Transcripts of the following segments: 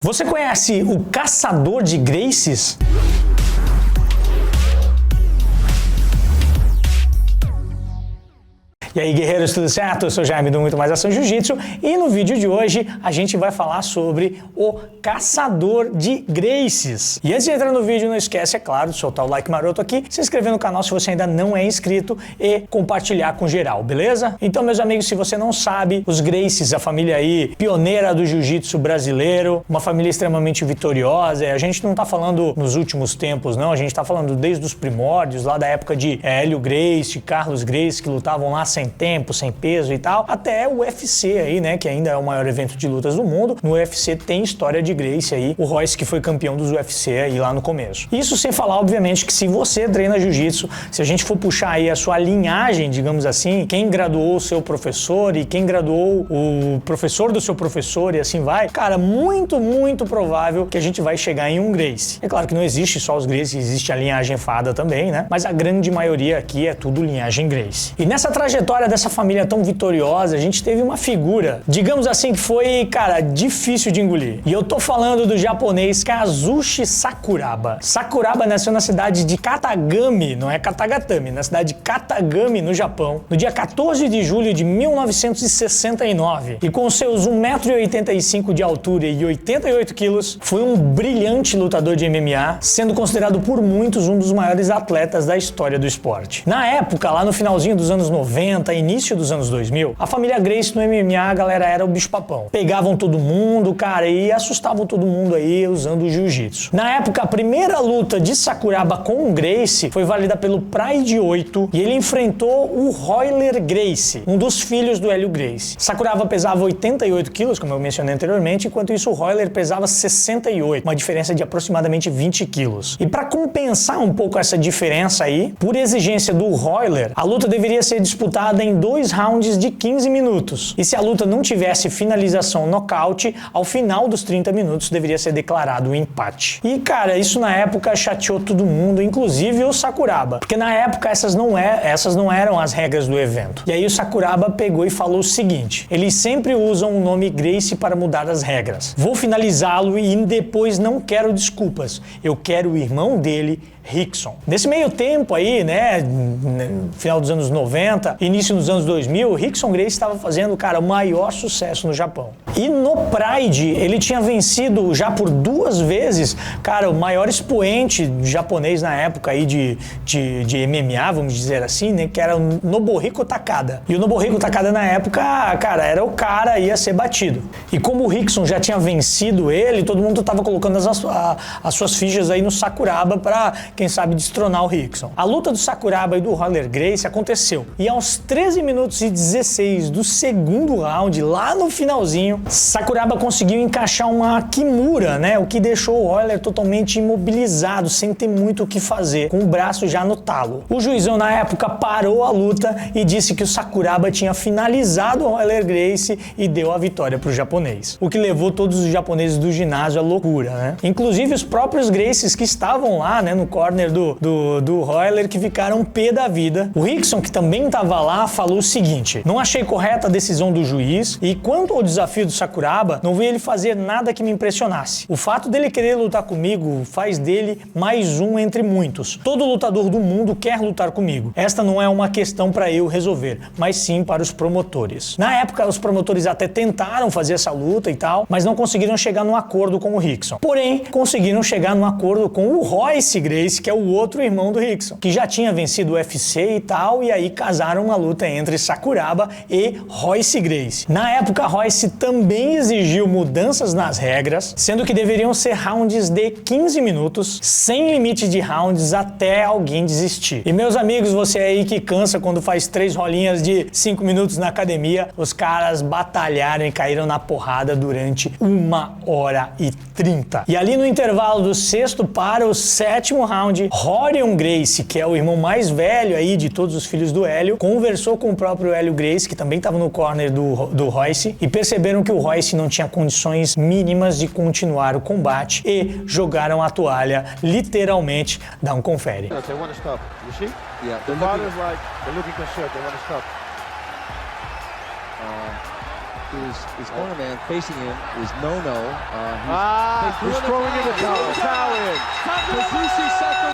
Você conhece o Caçador de Gracies? E aí, guerreiros, tudo certo? Eu sou o Jaime do Muito Mais Ação Jiu-Jitsu e no vídeo de hoje a gente vai falar sobre o Caçador de Gracies. E antes de entrar no vídeo, não esquece, é claro, de soltar o like maroto aqui, se inscrever no canal se você ainda não é inscrito e compartilhar com geral, beleza? Então, meus amigos, se você não sabe, os Gracies, a família aí pioneira do jiu-jitsu brasileiro, uma família extremamente vitoriosa, a gente não tá falando nos últimos tempos, não, a gente tá falando desde os primórdios, lá da época de Hélio Gracie, Carlos Gracie, que lutavam lá sem tempo, sem peso e tal, até o UFC aí, né, que ainda é o maior evento de lutas do mundo. No UFC tem história de Gracie aí, o Royce que foi campeão dos UFC aí lá no começo. Isso sem falar, obviamente, que se você treina jiu-jitsu, se a gente for puxar aí a sua linhagem, digamos assim, quem graduou o seu professor e quem graduou o professor do seu professor e assim vai, cara, muito provável que a gente vai chegar em um Gracie. É claro que não existe só os Gracie, existe a linhagem Fada também, né, mas a grande maioria aqui é tudo linhagem Gracie. E nessa trajetória dessa família tão vitoriosa, a gente teve uma figura, digamos assim, que foi, cara, difícil de engolir. E eu tô falando do japonês Kazushi Sakuraba. Sakuraba nasceu na cidade de Katagami, não é Katagatami, na cidade de Katagami, no Japão, no dia 14 de julho de 1969. E com seus 1,85 m de altura e 88 quilos, foi um brilhante lutador de MMA, sendo considerado por muitos um dos maiores atletas da história do esporte. Na época, lá no finalzinho dos anos 90, início dos anos 2000, a família Gracie no MMA, a galera era o bicho-papão. Pegavam todo mundo, cara, e assustavam todo mundo aí usando o jiu-jitsu. Na época, a primeira luta de Sakuraba com o Gracie foi válida pelo Pride 8 e ele enfrentou o Royler Gracie, um dos filhos do Hélio Gracie. Sakuraba pesava 88 quilos, como eu mencionei anteriormente, enquanto isso o Royler pesava 68, uma diferença de aproximadamente 20 quilos. E para compensar um pouco essa diferença aí, por exigência do Royler, a luta deveria ser disputada em 2 rounds de 15 minutos. E se a luta não tivesse finalização nocaute, ao final dos 30 minutos deveria ser declarado um empate. E, cara, isso na época chateou todo mundo, inclusive o Sakuraba, porque na época essas não eram as regras do evento. E aí o Sakuraba pegou e falou o seguinte: eles sempre usam o nome Gracie para mudar as regras. Vou finalizá-lo e depois não quero desculpas. Eu quero o irmão dele, Rickson. Nesse meio tempo aí, né, final dos anos 90, início dos anos 2000, Rickson Gracie estava fazendo, cara, o maior sucesso no Japão. E no Pride, ele tinha vencido já por 2 vezes, cara, o maior expoente japonês na época aí de MMA, vamos dizer assim, né, que era o Nobuhiko Takada. E o Nobuhiko Takada na época, cara, era o cara, ia ser batido. E como o Rickson já tinha vencido ele, todo mundo estava colocando as suas fichas aí no Sakuraba para, quem sabe, destronar o Rickson. A luta do Sakuraba e do Royler Gracie aconteceu. E aos 13 minutos e 16 do segundo round, lá no finalzinho, Sakuraba conseguiu encaixar uma Kimura, né? O que deixou o Royler totalmente imobilizado, sem ter muito o que fazer, com o braço já no talo. O juizão, na época, parou a luta e disse que o Sakuraba tinha finalizado o Royler Gracie e deu a vitória para o japonês. O que levou todos os japoneses do ginásio à loucura, né? Inclusive os próprios Gracies que estavam lá, né, no corner do Royler, que ficaram pé da vida. O Rickson, que também estava lá, falou o seguinte: não achei correta a decisão do juiz e quanto ao desafio do Sakuraba, não vi ele fazer nada que me impressionasse. O fato dele querer lutar comigo faz dele mais um entre muitos. Todo lutador do mundo quer lutar comigo. Esta não é uma questão para eu resolver, mas sim para os promotores. Na época, os promotores até tentaram fazer essa luta e tal, mas não conseguiram chegar num acordo com o Rickson. Porém, conseguiram chegar num acordo com o Royce Gracie, que é o outro irmão do Rickson, que já tinha vencido o UFC e tal, e aí casaram uma luta entre Sakuraba e Royce Gracie. Na época, Royce também exigiu mudanças nas regras, sendo que deveriam ser rounds de 15 minutos, sem limite de rounds até alguém desistir. E meus amigos, você aí que cansa quando faz 3 rolinhas de 5 minutos na academia, os caras batalharam e caíram na porrada durante 1h30. E ali no intervalo do 6º para o 7º round, Rorion Gracie, que é o irmão mais velho aí de todos os filhos do Hélio, conversou com o próprio Hélio Gracie, que também estava no corner do Royce, e perceberam que o Royce não tinha condições mínimas de continuar o combate e jogaram a toalha, literalmente. Dá um confere. his cornerman facing him is no. He's throwing in the towel.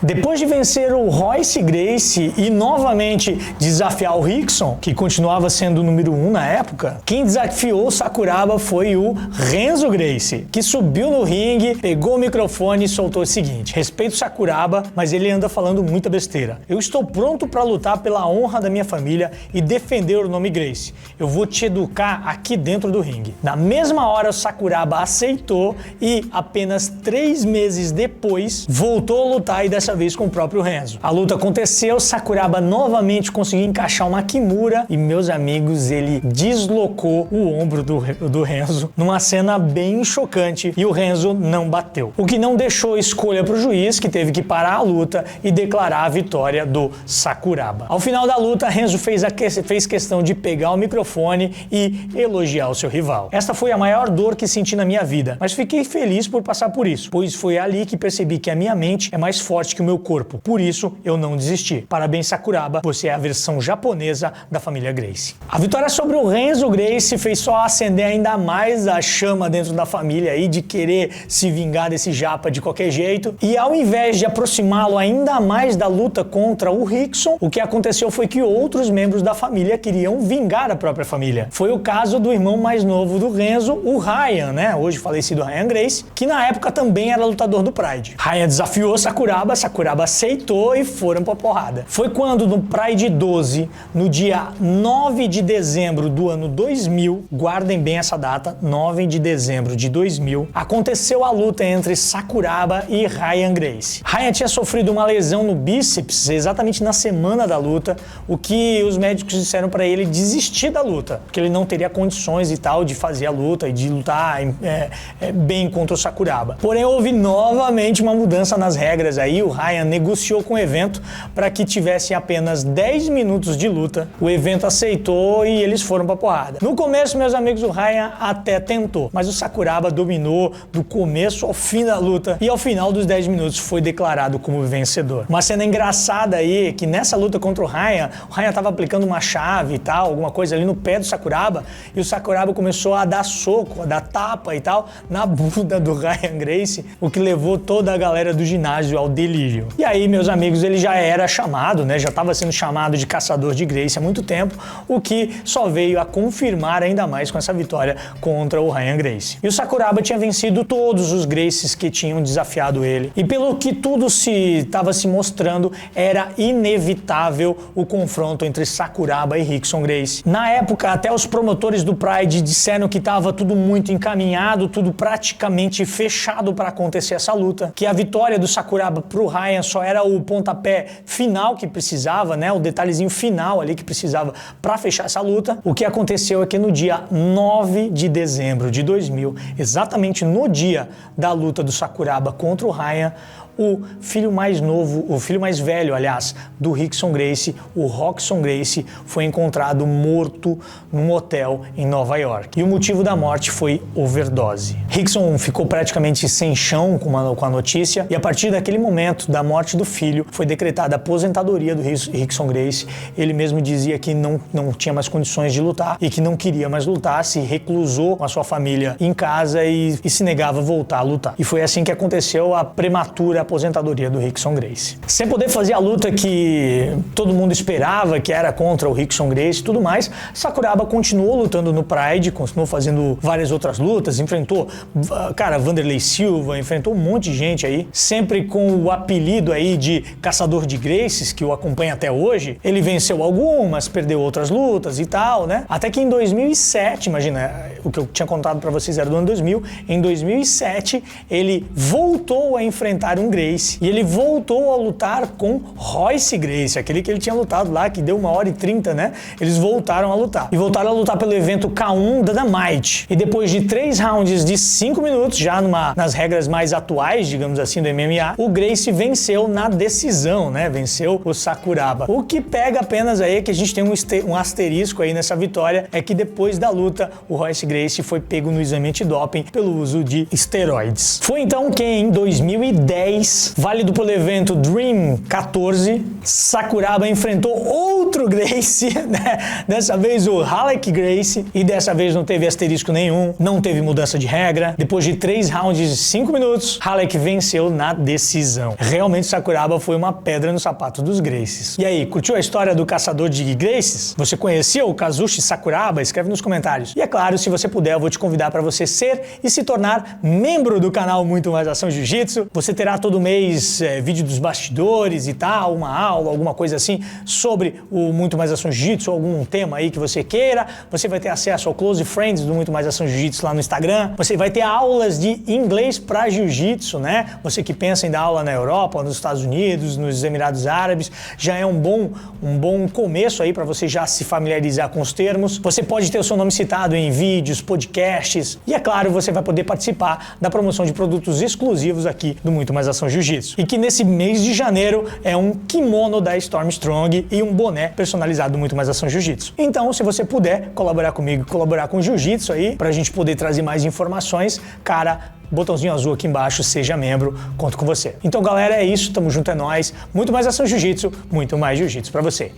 Depois de vencer o Royce Gracie e novamente desafiar o Rickson, que continuava sendo o número 1 na época, quem desafiou o Sakuraba foi o Renzo Gracie, que subiu no ringue, pegou o microfone e soltou o seguinte: respeito o Sakuraba, mas ele anda falando muita besteira. Eu estou pronto para lutar pela honra da minha família e defender o nome Gracie. Eu vou te educar aqui dentro do ringue. Na mesma hora, o Sakuraba aceitou e apenas 3 meses depois voltou a lutar, e dessa vez com o próprio Renzo. A luta aconteceu, Sakuraba novamente conseguiu encaixar uma Kimura e, meus amigos, ele deslocou o ombro do Renzo numa cena bem chocante, e o Renzo não bateu. O que não deixou escolha para o juiz, que teve que parar a luta e declarar a vitória do Sakuraba. Ao final da luta, Renzo fez questão de pegar o microfone e elogiar o seu rival. Esta foi a maior dor que senti na minha vida, mas fiquei feliz por passar por isso, pois foi ali que percebi que a minha mente é mais forte que o meu corpo. Por isso, eu não desisti. Parabéns, Sakuraba, você é a versão japonesa da família Gracie. A vitória sobre o Renzo Gracie fez só acender ainda mais a chama dentro da família aí de querer se vingar desse japa de qualquer jeito, e ao invés de aproximá-lo ainda mais da luta contra o Rickson, o que aconteceu foi que outros membros da família queriam vingar a própria família. Foi o caso do irmão mais novo do Renzo, o Ryan, né? Hoje falecido Ryan Gracie, que na época também era lutador do Pride. Ryan desafiou Sakuraba aceitou e foram pra porrada. Foi quando no Pride 12, no dia 9 de dezembro do ano 2000, guardem bem essa data, 9 de dezembro de 2000, aconteceu a luta entre Sakuraba e Ryan Gracie. Ryan tinha sofrido uma lesão no bíceps exatamente na semana da luta, o que os médicos disseram para ele desistir da luta, porque ele não teria condições e tal de fazer a luta e de lutar bem contra o Sakuraba. Porém, houve novamente uma mudança nas regras aí. O Ryan negociou com o evento para que tivesse apenas 10 minutos de luta. O evento aceitou e eles foram pra porrada. No começo, meus amigos, o Ryan até tentou, mas o Sakuraba dominou do começo ao fim da luta e ao final dos 10 minutos foi declarado como vencedor. Uma cena engraçada aí, que nessa luta contra o Ryan tava aplicando uma chave e tal, alguma coisa ali no pé do Sakuraba, e o Sakuraba começou a dar soco, a dar tapa e tal na bunda do Ryan Gracie, o que levou toda a galera do ginásio ao delírio. E aí, meus amigos, ele já era chamado, né? Já estava sendo chamado de caçador de Gracie há muito tempo, o que só veio a confirmar ainda mais com essa vitória contra o Ryan Gracie. E o Sakuraba tinha vencido todos os Gracies que tinham desafiado ele. E pelo que tudo estava se mostrando, era inevitável o confronto entre Sakuraba e Rickson Gracie. Na época, até os promotores do Pride disseram que estava tudo muito encaminhado, tudo praticamente fechado para acontecer essa luta, que a vitória do Sakuraba pro Ryan só era o pontapé final que precisava, né? O detalhezinho final ali que precisava para fechar essa luta. O que aconteceu é que no dia 9 de dezembro de 2000, exatamente no dia da luta do Sakuraba contra o Ryan, o filho mais velho, aliás, do Rickson Gracie, o Rockson Gracie, foi encontrado morto num hotel em Nova York. E o motivo da morte foi overdose. Rickson ficou praticamente sem chão com a notícia, e a partir daquele momento da morte do filho, foi decretada a aposentadoria do Rickson Gracie. Ele mesmo dizia que não tinha mais condições de lutar e que não queria mais lutar, se reclusou com a sua família em casa e se negava a voltar a lutar. E foi assim que aconteceu a prematura aposentadoria do Rickson Gracie. Sem poder fazer a luta que todo mundo esperava, que era contra o Rickson Gracie e tudo mais, Sakuraba continuou lutando no Pride, continuou fazendo várias outras lutas, enfrentou, Vanderlei Silva, enfrentou um monte de gente aí, sempre com o apelido aí de caçador de Gracies, que o acompanha até hoje. Ele venceu algumas, perdeu outras lutas e tal, né? Até que em 2007, imagina, o que eu tinha contado pra vocês era do ano 2000, em 2007 ele voltou a enfrentar um Gracie, e ele voltou a lutar com Royce Gracie, aquele que ele tinha lutado lá, que deu 1h30, né? Eles voltaram a lutar. E voltaram a lutar pelo evento K1 Dynamite. E depois de 3 rounds de 5 minutos, já nas regras mais atuais, digamos assim, do MMA, o Gracie venceu na decisão, né? Venceu o Sakuraba. O que pega apenas aí é que a gente tem um asterisco aí nessa vitória, é que depois da luta, o Royce Gracie foi pego no exame antidoping pelo uso de esteroides. Foi então que em 2010 10, válido pelo evento Dream 14, Sakuraba enfrentou outro Gracie, né? Dessa vez o Halleck Gracie, e dessa vez não teve asterisco nenhum, não teve mudança de regra. Depois de 3 rounds de 5 minutos, Halleck venceu na decisão. Realmente Sakuraba foi uma pedra no sapato dos Gracies. E aí, curtiu a história do caçador de Gracies? Você conhecia o Kazushi Sakuraba? Escreve nos comentários. E é claro, se você puder, eu vou te convidar para você ser e se tornar membro do canal Muito Mais Ação Jiu-Jitsu. Você terá todo mês vídeo dos bastidores e tal, uma aula, alguma coisa assim sobre o Muito Mais Ação Jiu-Jitsu, algum tema aí que você queira. Você vai ter acesso ao Close Friends do Muito Mais Ação Jiu-Jitsu lá no Instagram. Você vai ter aulas de inglês para Jiu-Jitsu, né? Você que pensa em dar aula na Europa, nos Estados Unidos, nos Emirados Árabes, já é um bom começo aí para você já se familiarizar com os termos. Você pode ter o seu nome citado em vídeos, podcasts e, é claro, você vai poder participar da promoção de produtos exclusivos aqui do Muito Mais Ação Jiu-Jitsu. E que nesse mês de janeiro é um kimono da Storm Strong e um boné personalizado do Muito Mais Ação Jiu-Jitsu. Então, se você puder colaborar comigo, colaborar com o Jiu-Jitsu aí, pra gente poder trazer mais informações, cara, botãozinho azul aqui embaixo, seja membro, conto com você. Então, galera, é isso, tamo junto, é nóis. Muito Mais Ação Jiu-Jitsu, muito mais Jiu-Jitsu pra você.